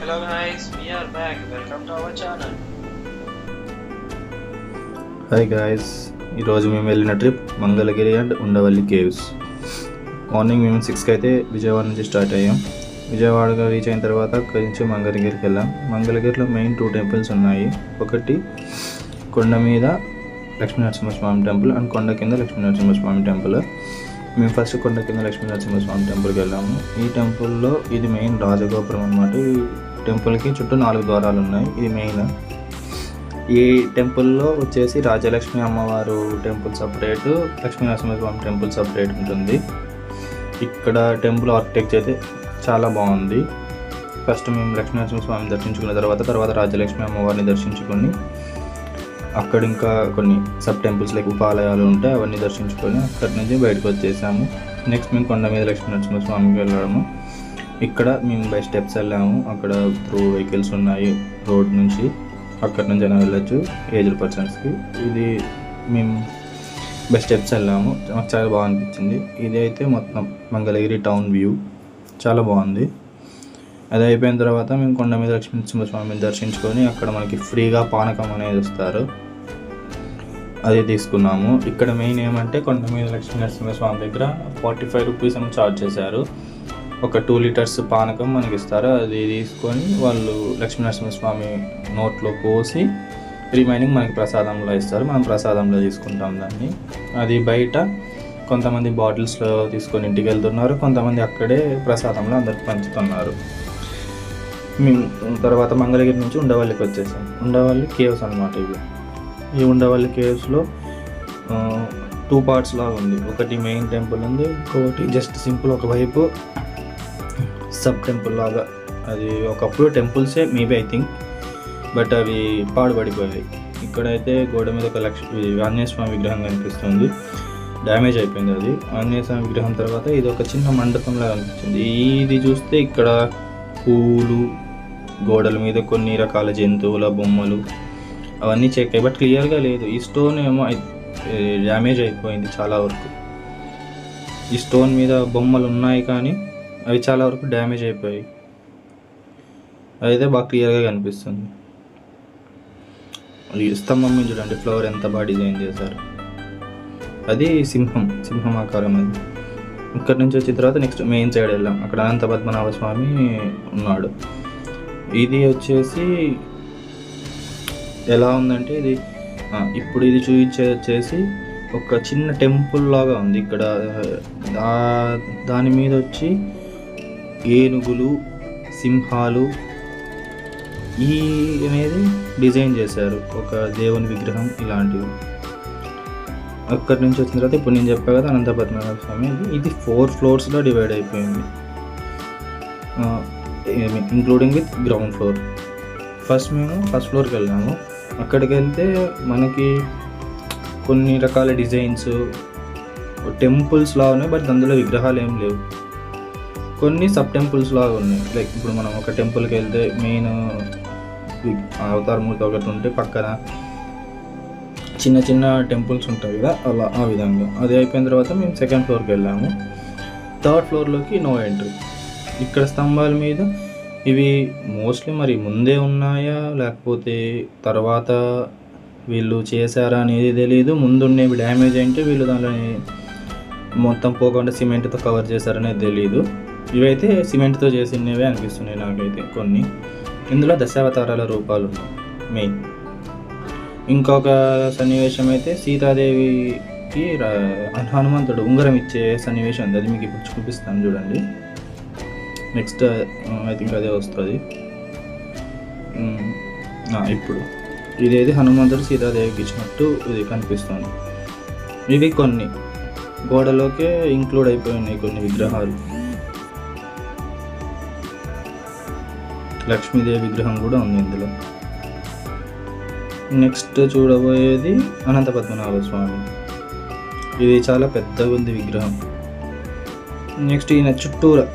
Hello guys, we are back. Welcome to our channel. Hi guys, ఈరోజు మేము వెళ్ళిన trip Mangalagiri and Undavalli caves. Morning మేము 6కి అయితే విజయవాడ నుంచి స్టార్ట్ అయ్యాం. విజయవాడగా రీచ్ అయిన తర్వాత అక్కడి నుంచి మంగళగిరికి వెళ్ళాం. మంగళగిరిలో మెయిన్ 2 టెంపుల్స్ ఉన్నాయి. ఒకటి కొండ మీద లక్ష్మీనరసింహస్వామి టెంపుల్ అండ్ కొండ కింద లక్ష్మీనరసింహస్వామి టెంపుల్. మేము ఫస్ట్ కొండ కింద లక్ష్మీనరసింహస్వామి టెంపుల్కి వెళ్ళాము. ఈ టెంపుల్లో ఇది మెయిన్ రాజగోపురం అన్నమాట. ఈ టెంపుల్కి చుట్టూ 4 ద్వారాలు ఉన్నాయి. ఇది మెయిన్. ఈ టెంపుల్లో వచ్చేసి రాజలక్ష్మి అమ్మవారు temple separate, Lakshminarasimhaswamy temple separate ఉంటుంది. ఇక్కడ టెంపుల్ ఆర్కిటెక్చర్ అయితే చాలా బాగుంది. ఫస్ట్ మేము లక్ష్మీనరసింహస్వామిని దర్శించుకున్న తర్వాత రాజలక్ష్మి అమ్మవారిని దర్శించుకొని అక్కడ ఇంకా కొన్ని సబ్ టెంపుల్స్ లైక్ ఉపాలయాలు ఉంటాయి, అవన్నీ దర్శించుకొని అక్కడి నుంచి బయటకు వచ్చేసాము. నెక్స్ట్ మేము కొండ మీద లక్ష్మీనరసింహస్వామికి వెళ్ళాము. ఇక్కడ మేము బై స్టెప్స్ వెళ్ళాము. అక్కడ త్రూ వెహికల్స్ ఉన్నాయి రోడ్ నుంచి, అక్కడి నుంచి అయినా వెళ్ళచ్చు ఏజ్డ్ పర్సన్స్కి. ఇది మేము బై స్టెప్స్ వెళ్ళాము. మాకు చాలా బాగా అనిపించింది. ఇది అయితే మొత్తం మంగళగిరి టౌన్ వ్యూ చాలా బాగుంది. అది అయిపోయిన తర్వాత మేము కొండ మీద లక్ష్మీనరసింహస్వామిని దర్శించుకొని అక్కడ మనకి ఫ్రీగా పానకం అనేది ఇస్తారు, అది తీసుకున్నాము. ఇక్కడ మెయిన్ ఏమంటే కొండ మీద లక్ష్మీనరసింహస్వామి దగ్గర 45 రూపీస్ అని ఛార్జ్ చేశారు. ఒక 2 లీటర్స్ పానకం మనకి ఇస్తారు. అది తీసుకొని వాళ్ళు లక్ష్మీనరసింహస్వామి నోట్లో పోసి రిమైనింగ్ మనకి ప్రసాదంలో ఇస్తారు. మనం ప్రసాదంలో తీసుకుంటాం దాన్ని. అది బయట కొంతమంది బాటిల్స్లో తీసుకొని ఇంటికి వెళ్తున్నారు, కొంతమంది అక్కడే ప్రసాదంలో అందరికి పంచుతున్నారు. మేము తర్వాత మంగళగిరి నుంచి ఉండవల్లికి వచ్చేసాం. ఉండవల్లి కేవ్స్ అన్నమాట ఇవి. ఈ ఉండవల్లి కేవ్స్లో 2 పార్ట్స్ లాగా ఉంది. ఒకటి మెయిన్ టెంపుల్ ఉంది, ఇంకొకటి జస్ట్ సింపుల్ ఒకవైపు సబ్ టెంపుల్ లాగా. అది ఒకప్పుడు టెంపుల్సే మేబీ ఐ థింక్, బట్ అవి పాడుపడిపోయాయి. ఇక్కడైతే గోడ మీద ఒక ఆంజనేయ స్వామి విగ్రహం కనిపిస్తుంది, డ్యామేజ్ అయిపోయింది. అది ఆంజనేయ స్వామి విగ్రహం తర్వాత ఇది ఒక చిన్న మండపంలా కనిపించింది. ఇది చూస్తే ఇక్కడ పూలు, గోడల మీద కొన్ని రకాల జంతువుల బొమ్మలు అవన్నీ చెక్కాయి, బట్ క్లియర్గా లేదు. ఈ స్టోన్ ఏమో డ్యామేజ్ అయిపోయింది చాలా వరకు. ఈ స్టోన్ మీద బొమ్మలు ఉన్నాయి కానీ అవి చాలా వరకు డ్యామేజ్ అయిపోయాయి. అయితే బాగా క్లియర్గా కనిపిస్తుంది. స్తంభం మీద చూడండి ఫ్లవర్ ఎంత బాగా డిజైన్ చేశారు. అది సింహం ఆకారం. అది ఇక్కడి నుంచి వచ్చిన తర్వాత నెక్స్ట్ మెయిన్ సైడ్ వెళ్ళాం. అక్కడ అనంత పద్మనాభ స్వామి ఉన్నాడు. ఇది వచ్చేసి ఎలా ఉందంటే ఇది ఇప్పుడు ఇది వచ్చేసి ఒక చిన్న టెంపుల్ లాగా ఉంది. ఇక్కడ దాని మీద వచ్చి ఏనుగులు, సింహాలు ఈ అనేది డిజైన్ చేశారు, ఒక దేవుని విగ్రహం ఇలాంటివి. అక్కడి నుంచి వచ్చిన తర్వాత ఇప్పుడు నేను చెప్పా కదా అనంత పద్మనాభ స్వామి, ఇది 4 ఫ్లోర్స్లో డివైడ్ అయిపోయింది, including with ground floor. First మేము ఫస్ట్ ఫ్లోర్కి వెళ్ళాము. అక్కడికి వెళ్తే మనకి కొన్ని రకాల డిజైన్స్ టెంపుల్స్ లాగా ఉన్నాయి, బట్ అందులో విగ్రహాలు ఏం లేవు. కొన్ని సబ్ టెంపుల్స్ లాగా ఉన్నాయి. లైక్ ఇప్పుడు మనం ఒక టెంపుల్కి వెళ్తే మెయిన్ అవతారమూర్తి ఒకటి ఉంటే పక్కన చిన్న చిన్న టెంపుల్స్ ఉంటాయి కదా, అలా ఆ విధంగా. అది అయిపోయిన తర్వాత మేము సెకండ్ ఫ్లోర్కి వెళ్ళాము. థర్డ్ ఫ్లోర్లోకి నో ఎంట్రీ. ఇక్కడ స్తంభాల మీద ఇవి మోస్ట్లీ మరి ముందే ఉన్నాయా లేకపోతే తర్వాత వీళ్ళు చేశారా అనేది తెలియదు. ముందుండేవి డ్యామేజ్ అయితే వీళ్ళు దానిని మొత్తం పోకుండా సిమెంట్తో కవర్ చేశారనేది తెలియదు. ఇవైతే సిమెంట్తో చేసినవే అనిపిస్తున్నాయి నాకైతే కొన్ని. ఇందులో దశావతారాల రూపాలు ఉన్నాయి మెయిన్. ఇంకొక సన్నివేశం అయితే సీతాదేవికి హనుమంతుడు ఉంగరం ఇచ్చే సన్నివేశం ఉంది. అది మీకు ఇప్పుడు చూపిస్తాను చూడండి. నెక్స్ట్ ఐ థింక్ అదే వస్తుంది. ఇప్పుడు ఇదేది హనుమంతుడు సీతాదేవికి ఇచ్చినట్టు ఇది కనిపిస్తుంది. ఇవి కొన్ని గోడలోకే ఇంక్లూడ్ అయిపోయి ఉన్నాయి కొన్ని విగ్రహాలు. లక్ష్మీదేవి విగ్రహం కూడా ఉంది ఇందులో. నెక్స్ట్ చూడబోయేది అనంత పద్మనాభ స్వామి. ఇది చాలా పెద్దగా ఉంది విగ్రహం. నెక్స్ట్ ఈయన చుట్టూరా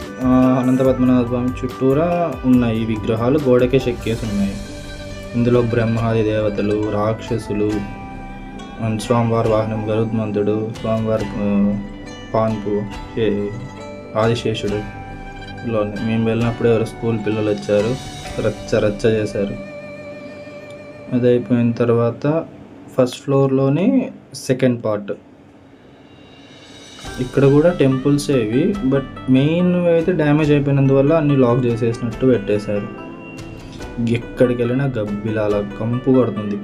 అనంత పద్మనాభ స్వామి చుట్టూరా ఉన్నాయి ఈ విగ్రహాలు, గోడకే చెక్కేసి ఉన్నాయి. ఇందులో బ్రహ్మాది దేవతలు, రాక్షసులు, స్వామివారి వాహనం గరుత్మంతుడు, స్వామివారి పాన్పు, ఆదిశేషుడు, మేము వెళ్ళినప్పుడు ఎవరు స్కూల్ పిల్లలు వచ్చారు, రచ్చ రచ్చ చేశారు. అది అయిపోయిన తర్వాత ఫస్ట్ ఫ్లోర్లోనే సెకండ్ పార్ట్. ఇక్కడ కూడా టెంపుల్స్ ఏవి, బట్ మెయిన్ అయితే డ్యామేజ్ అయిపోయినందువల్ల అన్ని లాక్ చేసేసినట్టు పెట్టేశారు. ఎక్కడికి వెళ్ళినా గబ్బిలాల కంపు కొడుతుంది.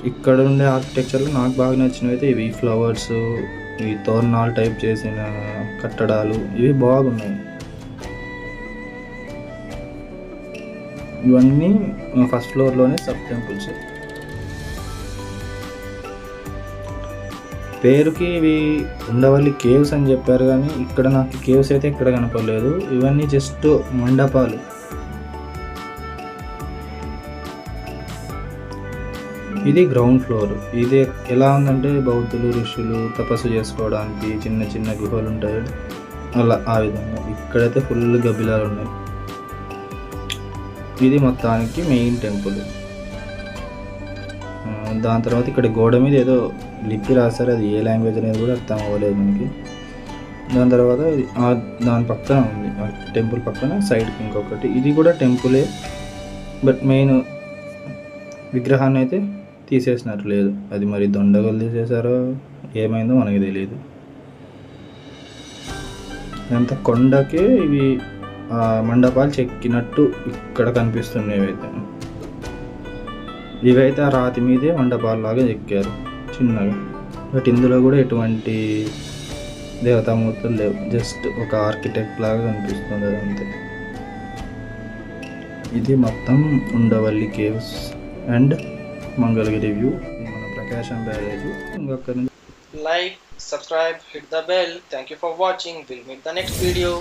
ఇక్కడ ఉండే ఆర్కిటెక్చర్లో నాకు బాగా నచ్చినవి అయితే ఇవి ఫ్లవర్స్, ఈ తోరణాలు టైప్ చేసిన కట్టడాలు, ఇవి బాగున్నాయి. ఇవన్నీ ఫస్ట్ ఫ్లోర్లోనే సబ్ టెంపుల్స్. పేరుకి ఇవి ఉండవల్లి కేవ్స్ అని చెప్పారు, కానీ ఇక్కడ నాకు కేవ్స్ అయితే ఇక్కడ కనపడలేదు. ఇవన్నీ జస్ట్ మండపాలు. ఇది గ్రౌండ్ ఫ్లోర్. ఇది ఎలా ఉందంటే బౌద్ధులు ఋషులు తపస్సు చేసుకోవడానికి చిన్న చిన్న గుహలు ఉంటాయి అలా, ఆ విధంగా. ఇక్కడైతే ఫుల్ గబ్బిలాలు ఉన్నాయి. ఇది మొత్తానికి మెయిన్ టెంపుల్. దాని తర్వాత ఇక్కడ గోడ మీద ఏదో లిపి రాశారు, అది ఏ లాంగ్వేజ్ అనేది కూడా అర్థం అవ్వలేదు మనకి. దాని తర్వాత దాని పక్కన ఉంది, టెంపుల్ పక్కన సైడ్కి ఇంకొకటి. ఇది కూడా టెంపులే, బట్ మెయిన్ విగ్రహాన్ని అయితే తీసేసినట్టు లేదు. అది మరి దొండగలు తీసేసారో ఏమైందో మనకి తెలియదు. ఇదంతా కొండకే ఇవి మండపాలు చెక్కినట్టు ఇక్కడ కనిపిస్తున్నాయి. ఇవైతే ఆ రాతి మీదే మండపాలలాగా చెక్కారు చిన్నగా. బట్ ఇందులో కూడా ఎటువంటి దేవతామూర్తులు లేవు, జస్ట్ ఒక ఆర్కిటెక్ట్ లాగా కనిపిస్తుంది అదంతే. ఇది మొత్తం Undavalli caves and Mangalagiri view. మన ప్రకాశం బ్యారేజ్. ఇంకొక Like, subscribe, hit the bell. Thank you for watching. We'll meet the next video.